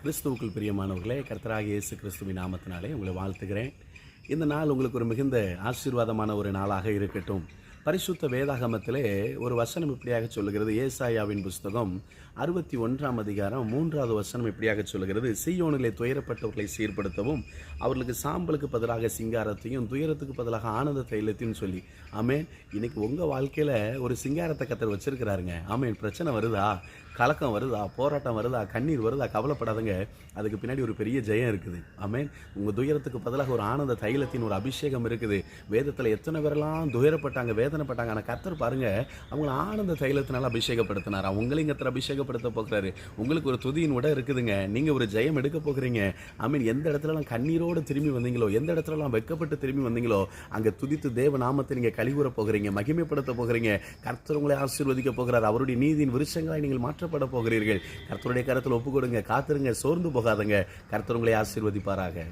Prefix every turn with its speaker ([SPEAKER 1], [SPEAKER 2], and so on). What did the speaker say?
[SPEAKER 1] கிறிஸ்துவுக்குள் பிரியமானவர்களே, கர்த்தராகிய இயேசு கிறிஸ்துவின் நாமத்தினாலே உங்களை வாழ்த்துகிறேன். இந்த நாள் உங்களுக்கு ஒரு மிகுந்த ஆசீர்வாதமான ஒரு நாளாக இருக்கட்டும். பரிசுத்த வேதாகமத்திலே ஒரு வசனம் இப்படியாக சொல்லுகிறது. ஏசாயாவின் புஸ்தகம் 61 அதிகாரம் 3வது வசனம் இப்படியாக சொல்லுகிறது. சீயோனிலே துயரப்பட்டவர்களை சீர்படுத்தவும், அவர்களுக்கு சாம்பலுக்கு பதிலாக சிங்காரத்தையும் துயரத்துக்கு பதிலாக ஆனந்த தைலத்தையும் சொல்லி. ஆமேன். இன்னைக்கு உங்கள் வாழ்க்கையில் ஒரு சிங்காரத்தை கர்த்தர் வச்சிருக்கிறாருங்க. ஆமேன். பிரச்சனை வருதா, கலக்கம் வருதா, போராட்டம் வருதா, கண்ணீர் வருதா, கவலைப்படாதுங்க. அதுக்கு பின்னாடி ஒரு பெரிய ஜெயம் இருக்குது. ஆமேன். உங்கள் துயரத்துக்கு பதிலாக ஒரு ஆனந்த தைலத்தின் ஒரு அபிஷேகம் இருக்குது. வேதத்தில் எத்தனை பேரெல்லாம் துயரப்பட்டாங்க, வேதனைப்பட்டாங்க. ஆனால் கர்த்தர் பாருங்க, அவங்கள ஆனந்த தைலத்தினால அபிஷேகப்படுத்தினாரா. உங்களையும் கர்த்தர் அபிஷேகப்படுத்த போகிறாரு. உங்களுக்கு ஒரு துதியின் விட இருக்குதுங்க. நீங்கள் ஒரு ஜெயம் எடுக்க போகிறீங்க. ஆமீன். எந்த இடத்துலலாம் கண்ணீரோடு திரும்பி வந்தீங்களோ, எந்த இடத்துலலாம் வெட்கப்பட்டு திரும்பி வந்தீங்களோ, அங்கே துதித்து தேவ நாமத்தை நீங்கள் கழிவுற போகிறீங்க, மகிமைப்படுத்த போகிறீங்க. கர்த்தர் உங்களை ஆசீர்வதிக்க போகிறார். அவருடைய நீதியின் விருட்சங்களை நீங்கள் மாற்றப்பட போகிறீர்கள். கர்த்தருடைய கரத்தில் ஒப்பு கொடுங்க, காத்திருங்க, சோர்ந்து போகாதங்க. கர்த்தர் உங்களை ஆசீர்வதிப்பாராக.